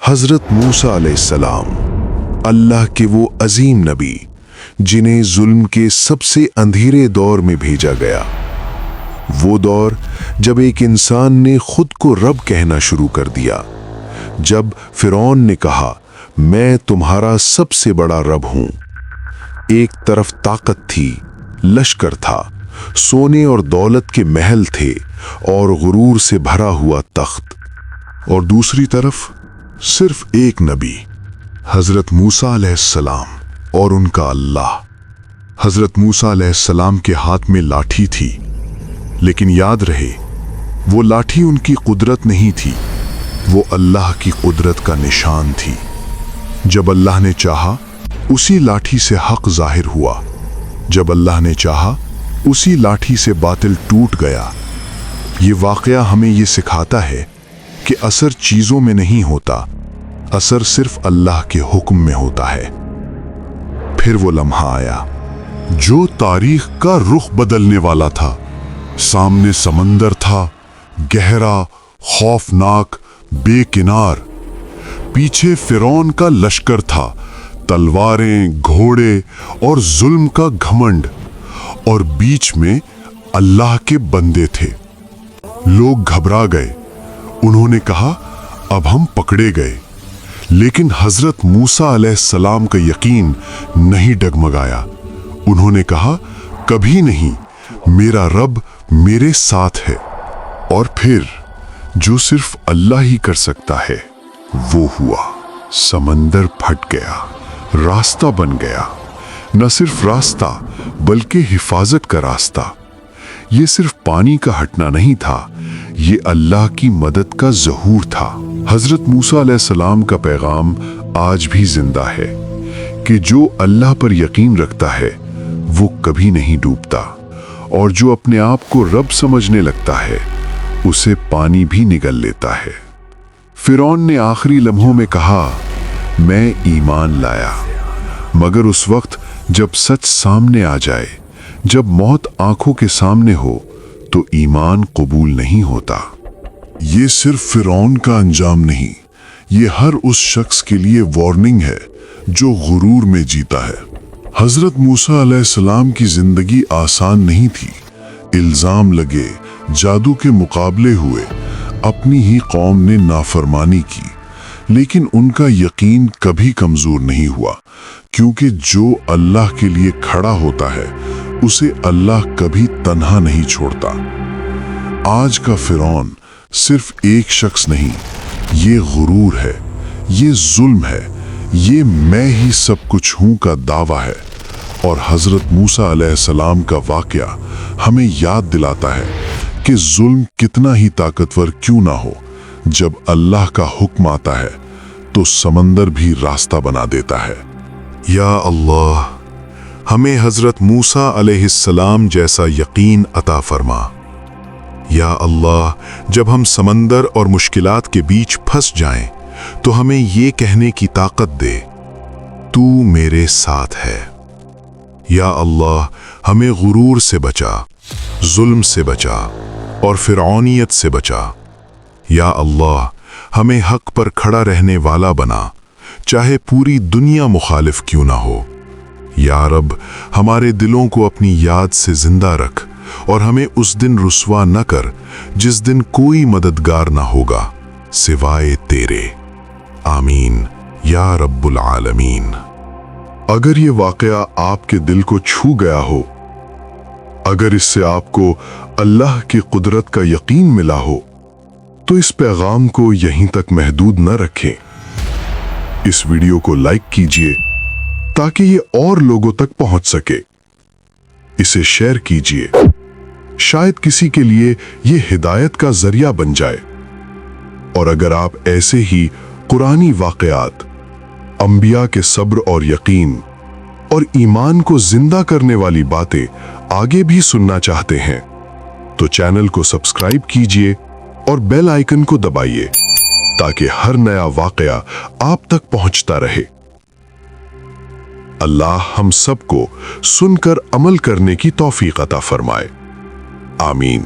حضرت موسیٰ علیہ السلام اللہ کے وہ عظیم نبی جنہیں ظلم کے سب سے اندھیرے دور میں بھیجا گیا، وہ دور جب ایک انسان نے خود کو رب کہنا شروع کر دیا، جب فرعون نے کہا میں تمہارا سب سے بڑا رب ہوں۔ ایک طرف طاقت تھی، لشکر تھا، سونے اور دولت کے محل تھے اور غرور سے بھرا ہوا تخت، اور دوسری طرف صرف ایک نبی، حضرت موسیٰ علیہ السلام اور ان کا اللہ۔ حضرت موسیٰ علیہ السلام کے ہاتھ میں لاٹھی تھی، لیکن یاد رہے وہ لاٹھی ان کی قدرت نہیں تھی، وہ اللہ کی قدرت کا نشان تھی۔ جب اللہ نے چاہا اسی لاٹھی سے حق ظاہر ہوا، جب اللہ نے چاہا اسی لاٹھی سے باطل ٹوٹ گیا۔ یہ واقعہ ہمیں یہ سکھاتا ہے کہ اثر چیزوں میں نہیں ہوتا، اثر صرف اللہ کے حکم میں ہوتا ہے۔ پھر وہ لمحہ آیا جو تاریخ کا رخ بدلنے والا تھا۔ سامنے سمندر تھا، گہرا، خوفناک، بے کنار۔ پیچھے فرعون کا لشکر تھا، تلواریں، گھوڑے اور ظلم کا گھمنڈ، اور بیچ میں اللہ کے بندے تھے۔ لوگ گھبرا گئے، انہوں نے کہا اب ہم پکڑے گئے، لیکن حضرت موسیٰ علیہ السلام کا یقین نہیں ڈگمگایا۔ انہوں نے کہا کبھی نہیں، میرا رب میرے ساتھ ہے۔ اور پھر جو صرف اللہ ہی کر سکتا ہے وہ ہوا۔ سمندر پھٹ گیا، راستہ بن گیا۔ نہ صرف راستہ بلکہ حفاظت کا راستہ۔ یہ صرف پانی کا ہٹنا نہیں تھا، یہ اللہ کی مدد کا ظہور تھا۔ حضرت موسیٰ علیہ السلام کا پیغام آج بھی زندہ ہے کہ جو اللہ پر یقین رکھتا ہے وہ کبھی نہیں ڈوبتا، اور جو اپنے آپ کو رب سمجھنے لگتا ہے اسے پانی بھی نگل لیتا ہے۔ فرعون نے آخری لمحوں میں کہا میں ایمان لایا، مگر اس وقت جب سچ سامنے آ جائے، جب موت آنکھوں کے سامنے ہو تو ایمان قبول نہیں ہوتا۔ یہ صرف فرعون کا انجام نہیں، یہ ہر اس شخص کے لیے وارننگ ہے جو غرور میں جیتا ہے۔ حضرت موسیٰ علیہ السلام کی زندگی آسان نہیں تھی۔ الزام لگے، جادو کے مقابلے ہوئے، اپنی ہی قوم نے نافرمانی کی، لیکن ان کا یقین کبھی کمزور نہیں ہوا، کیونکہ جو اللہ کے لیے کھڑا ہوتا ہے اسے اللہ کبھی تنہا نہیں چھوڑتا۔ آج کا فرعون صرف ایک شخص نہیں، یہ غرور ہے، یہ ظلم ہے، یہ میں ہی سب کچھ ہوں کا دعویٰ ہے۔ اور حضرت موسیٰ علیہ السلام کا واقعہ ہمیں یاد دلاتا ہے کہ ظلم کتنا ہی طاقتور کیوں نہ ہو، جب اللہ کا حکم آتا ہے تو سمندر بھی راستہ بنا دیتا ہے۔ یا اللہ، ہمیں حضرت موسیٰ علیہ السلام جیسا یقین عطا فرما۔ یا اللہ، جب ہم سمندر اور مشکلات کے بیچ پھنس جائیں تو ہمیں یہ کہنے کی طاقت دے تو میرے ساتھ ہے۔ یا اللہ، ہمیں غرور سے بچا، ظلم سے بچا اور فرعونیت سے بچا۔ یا اللہ، ہمیں حق پر کھڑا رہنے والا بنا، چاہے پوری دنیا مخالف کیوں نہ ہو۔ یا رب، ہمارے دلوں کو اپنی یاد سے زندہ رکھ اور ہمیں اس دن رسوا نہ کر جس دن کوئی مددگار نہ ہوگا سوائے تیرے۔ آمین یا رب العالمین۔ اگر یہ واقعہ آپ کے دل کو چھو گیا ہو، اگر اس سے آپ کو اللہ کی قدرت کا یقین ملا ہو، تو اس پیغام کو یہیں تک محدود نہ رکھیں۔ اس ویڈیو کو لائک کیجئے تاکہ یہ اور لوگوں تک پہنچ سکے۔ اسے شیئر کیجئے، شاید کسی کے لیے یہ ہدایت کا ذریعہ بن جائے۔ اور اگر آپ ایسے ہی قرآنی واقعات، انبیاء کے صبر اور یقین اور ایمان کو زندہ کرنے والی باتیں آگے بھی سننا چاہتے ہیں تو چینل کو سبسکرائب کیجئے اور بیل آئیکن کو دبائیے تاکہ ہر نیا واقعہ آپ تک پہنچتا رہے۔ اللہ ہم سب کو سن کر عمل کرنے کی توفیق عطا فرمائے۔ آمین۔